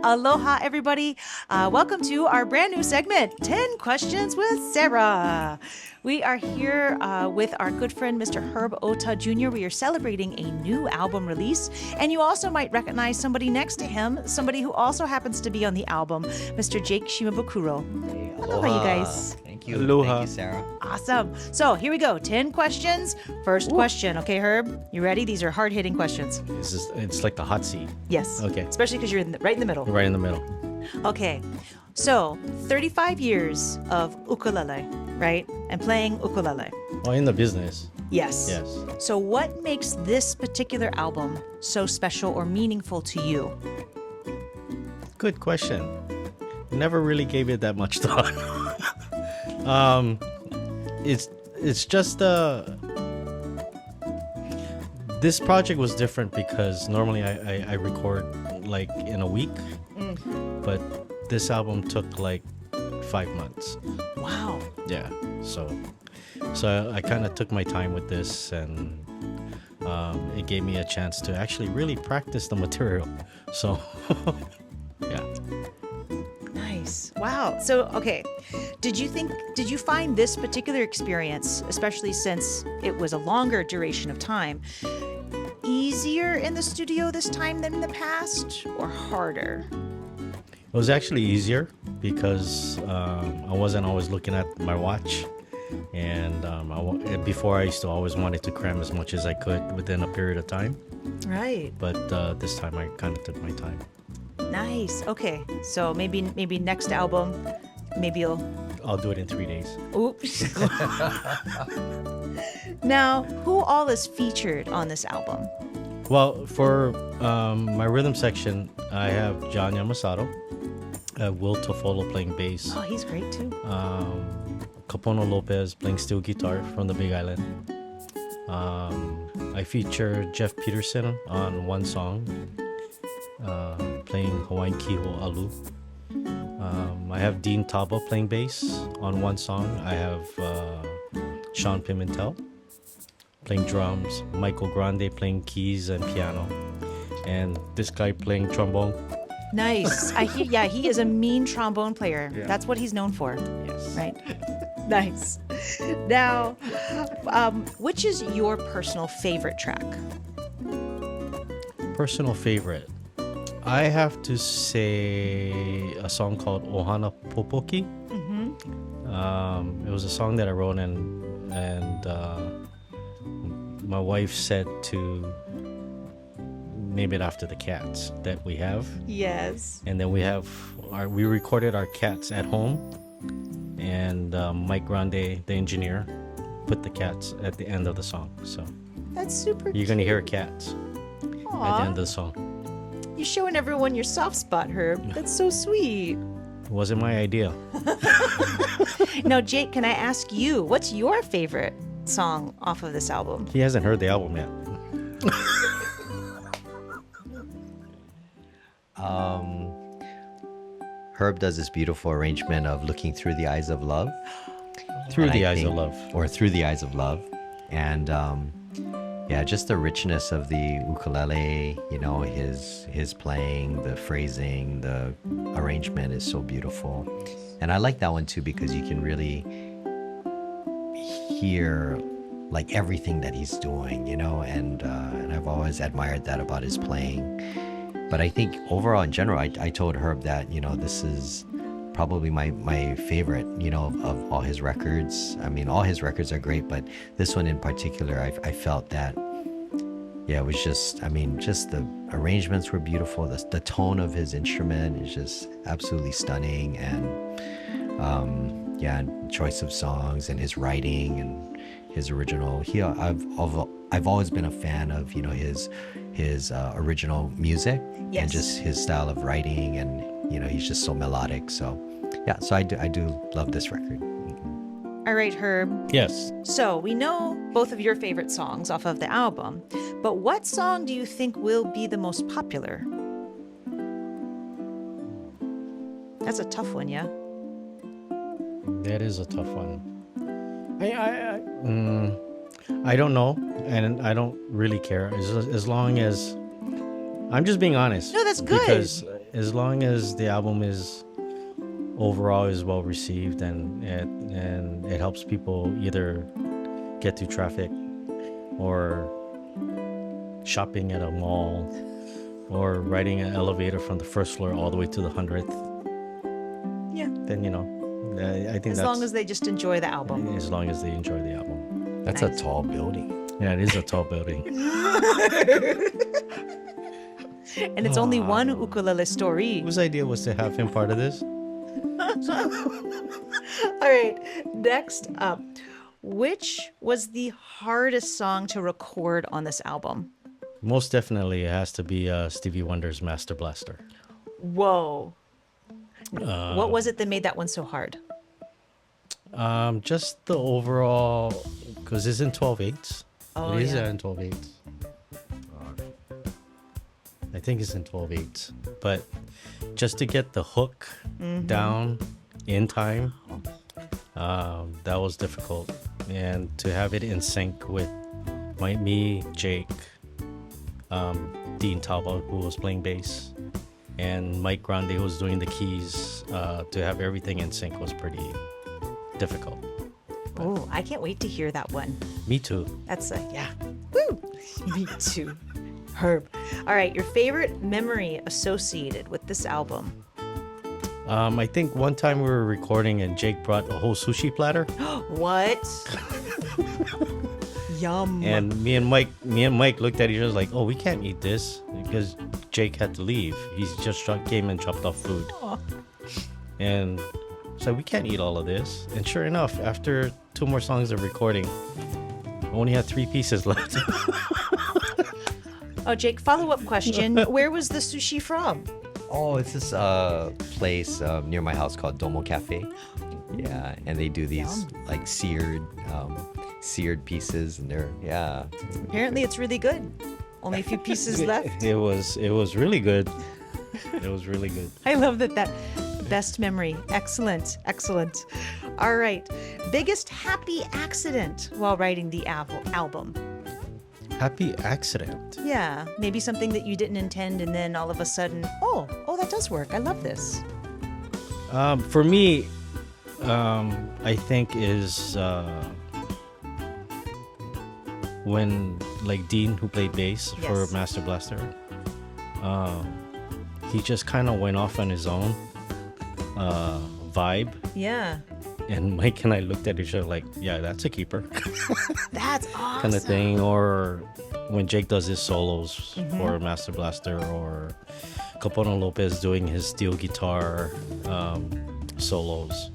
Aloha, everybody. Welcome to our brand new segment, 10 Questions with Sarah. We are here with our good friend, Mr. Herb Ohta Jr. We are celebrating a new album release, and you also might recognize somebody next to him, somebody who also happens to be on the album, Mr. Jake Shimabukuro. Hey, Aloha, you guys. Thank you. Aloha. Thank you, Sarah. Awesome. So here we go. 10 questions. First question. Okay, Herb, you ready? These are hard-hitting questions. It's like the hot seat. Yes. Okay. Especially because you're right in the middle. Right in the middle. Okay, so 35 years of ukulele, right? And playing ukulele. Well, in the business. Yes. Yes. So what makes this particular album so special or meaningful to you? Good question. Never really gave it that much thought. It's just this project was different because normally I record like in a week, but this album took like 5 months. Wow. Yeah. So I kind of took my time with this, and it gave me a chance to actually really practice the material. So yeah. Nice. Wow. So, okay. Did you find this particular experience, especially since it was a longer duration of time, easier in the studio this time than in the past, or harder? It was actually easier because I wasn't always looking at my watch, and before I used to always wanted to cram as much as I could within a period of time. Right. But this time I kind of took my time. Nice. Okay. So maybe next album, maybe I'll do it in 3 days. Oops. Now, who all is featured on this album? Well, for my rhythm section, I have John Yamasato, Will Tofolo playing bass, Oh, he's great too. Capono Lopez playing steel guitar from the Big Island. I feature Jeff Peterson on one song, playing Hawaiian Kiho Alu. I have Dean Taba playing bass on one song. I have Sean Pimentel playing drums, Michael Grande playing keys and piano, and this guy playing trombone. Nice. He is a mean trombone player. Yeah. That's what he's known for. Yes. Right. Nice. Now, which is your personal favorite track? Personal favorite. I have to say a song called Ohana Popoki. It was a song that I wrote, and my wife said to name it after the cats that we have. Yes. And then we recorded our cats at home, and Mike Grande, the engineer, put the cats at the end of the song. So That's super you're gonna hear cats at the end of the song. You're showing everyone your soft spot, Herb. That's so sweet. It wasn't my idea. Now, Jake, can I ask you, what's your favorite song off of this album? He hasn't heard the album yet. Herb does this beautiful arrangement of Looking Through the Eyes of Love. Through And the I Eyes of think- Love. Or Through the Eyes of Love. And yeah, just the richness of the ukulele, his playing, the phrasing, the arrangement is so beautiful. And I like that one too because you can really hear like everything that he's doing, and I've always admired that about his playing. But I think overall in general, I told Herb that, this is probably my favorite, of all his records. I mean, all his records are great, but this one in particular, I felt that, yeah, it was just the arrangements were beautiful. The tone of his instrument is just absolutely stunning. And and choice of songs and his writing and his original. I've always been a fan of, his original music. Yes. And just his style of writing, and he's just so melodic. So yeah, so I do love this record. All right, Herb. Yes. So we know both of your favorite songs off of the album, but what song do you think will be the most popular? That's a tough one, yeah? That is a tough one. I don't know, and I don't really care as long as I'm just being honest. No, that's good. Because as long as the album is overall is well received and it helps people either get through traffic or shopping at a mall or riding an elevator from the first floor all the way to the 100th, Yeah. then I think As long as they just enjoy the album. as long as they enjoy the album. That's Nice. a tall building. Yeah, it is a tall building. And it's only one ukulele story. Whose idea was to have him part of this? All right, next up. Which was the hardest song to record on this album? Most definitely, it has to be Stevie Wonder's Master Blaster. Whoa. What was it that made that one so hard? Just the overall, because it's in 12/8. Oh, It is yeah. in 12/8. I think it's in 12/8. But just to get the hook down in time, that was difficult. And to have it in sync with me, Jake, Dean Talbot, who was playing bass, and Mike Grande, who was doing the keys, to have everything in sync was pretty difficult. Oh, I can't wait to hear that one. Me too. That's yeah. Woo! Me too. Herb. All right, your favorite memory associated with this album? I think one time we were recording and Jake brought a whole sushi platter, What? Yum. and me and Mike looked at each other like, "Oh, we can't eat this," because Jake had to leave. He's just came and dropped off food, Aw. and so we can't eat all of this. And sure enough, after 2 more songs of recording, I only had 3 pieces left. Oh, Jake, follow-up question. Where was the sushi from? Oh, it's this place near my house called Domo Cafe. Yeah, and they do these like seared pieces, and they're Apparently it's really good. Only a few pieces left. It was really good. It was really good. I love that best memory. Excellent. Excellent. All right. Biggest happy accident while writing the album? Happy accident. Yeah, maybe something that you didn't intend and then all of a sudden, oh, that does work. I love this. For me, I think is when like Dean, who played bass for Yes. Master Blaster, he just kind of went off on his own vibe, Yeah. and Mike and I looked at each other like, yeah, that's a keeper That's awesome. kind of thing. Or when Jake does his solos for Master Blaster, or Capono Lopez doing his steel guitar solos,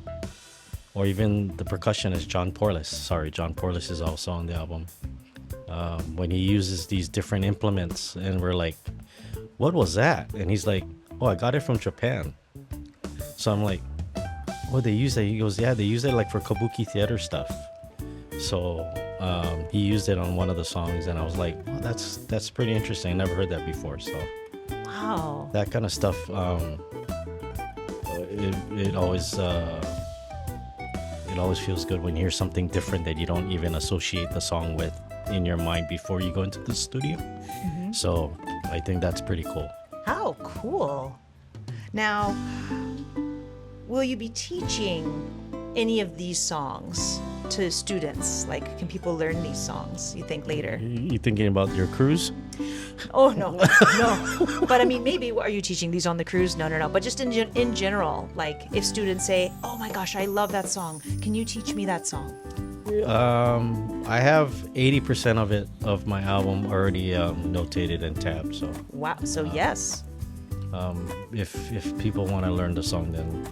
or even the percussionist John Porlis. Sorry, John Porlis is also on the album. When he uses these different implements, and we're like, what was that? And he's like, oh, I got it from Japan. So I'm like, oh, they use it. He goes, yeah, they use it like for kabuki theater stuff. So he used it on one of the songs, and I was like, oh, that's pretty interesting. I never heard that before. So Wow. that kind of stuff, it always feels good when you hear something different that you don't even associate the song with in your mind before you go into the studio. So I think that's pretty cool. How cool. Now, will you be teaching any of these songs to students? Like, can people learn these songs, you think, later? You thinking about your cruise? Oh, no, no. But I mean, maybe, are you teaching these on the cruise? No. But just in general, like if students say, oh my gosh, I love that song. Can you teach me that song? I have 80% of my album already notated and tabbed. So Wow. So yes. if people want to learn the song, then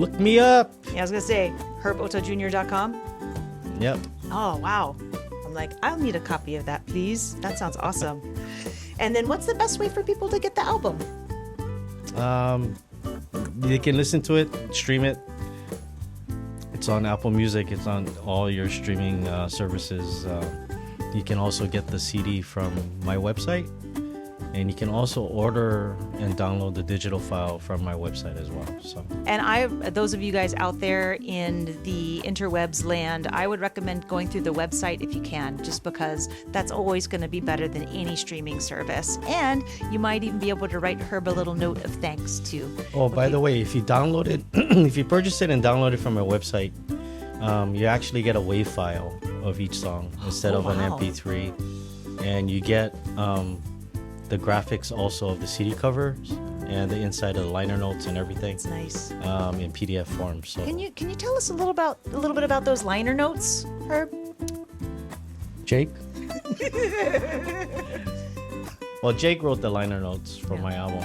look me up. Yeah, I was going to say, herbohtajr.com. Yep. Oh, wow. I'm like, I'll need a copy of that, please. That sounds awesome. And then what's the best way for people to get the album? You can listen to it, stream it. It's on Apple Music. It's on all your streaming services. You can also get the CD from my website, And you can also order and download the digital file from my website as well. So And those of you guys out there in the interwebs land, I would recommend going through the website if you can, just because that's always going to be better than any streaming service. And you might even be able to write Herb a little note of thanks too. Oh, by the way, if you download it, if you purchase it and download it from my website, you actually get a WAV file of each song instead of an wow. MP3. And you get the graphics also of the CD covers and the inside of the liner notes and everything It's nice. in PDF form. So Can you tell us a little bit about those liner notes, Herb? Jake? Well, Jake wrote the liner notes for my album.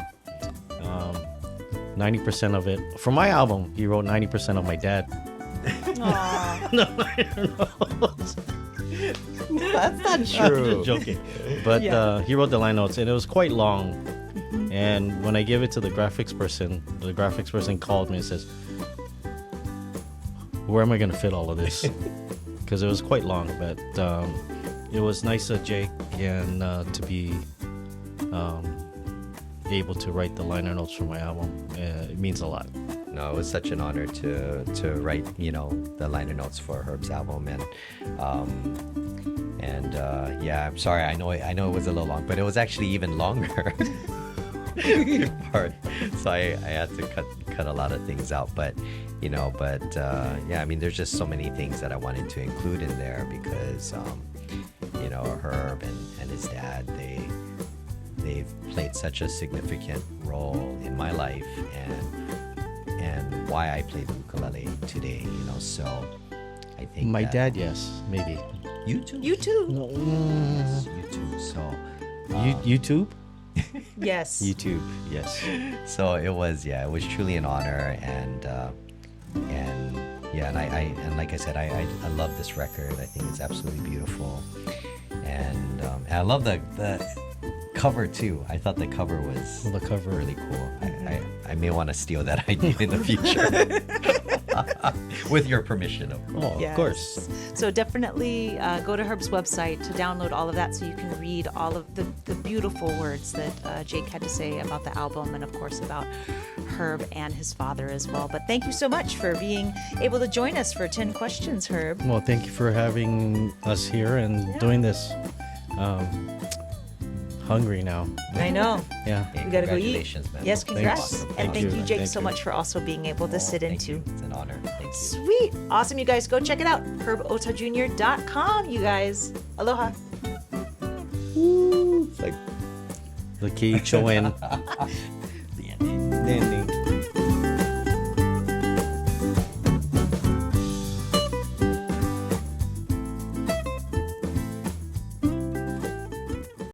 90% of it, for my album, he wrote 90% of my dad. Aww. The liner notes. That's not I'm just joking. But Yeah. he wrote the line notes, and it was quite long. And when I gave it to the graphics person called me and says, "Where am I going to fit all of this?" Because it was quite long. But it was nice of Jake and to be able to write the liner notes for my album. It means a lot. No, it was such an honor to write, the liner notes for Herb's album, and yeah, I'm sorry. I know it was a little long, but it was actually even longer part. So I had to cut a lot of things out, but yeah, I mean, there's just so many things that I wanted to include in there because Herb and his dad, they've played such a significant role in my life and why I play the ukulele today, so I think My that- dad, yes, maybe. You too? You too. No, Yes, you too. So YouTube? Yes. YouTube, yes. so it was truly an honor and yeah, and I like I said, I love this record. I think it's absolutely beautiful, and I love the cover too. I thought the cover was Well, the cover. really cool. I may want to steal that idea in the future. With your permission, of course. Oh, Yes. of course. So definitely go to Herb's website to download all of that so you can read all of the beautiful words that Jake had to say about the album and, of course, about Herb and his father as well. But thank you so much for being able to join us for 10 questions, Herb. Well, thank you for having us here and doing this. Hungry now. I know. Yeah. Hey, We gotta go eat. congratulations, man. Yes, congrats. Awesome. And thank you, Jake, Thank so you. much for also being able to sit in Thank too. you. It's an honor. Thank you. Sweet. Awesome, you guys. Go check it out. HerbOhtaJr.com, you guys. Aloha. It's like The KHON. the ending.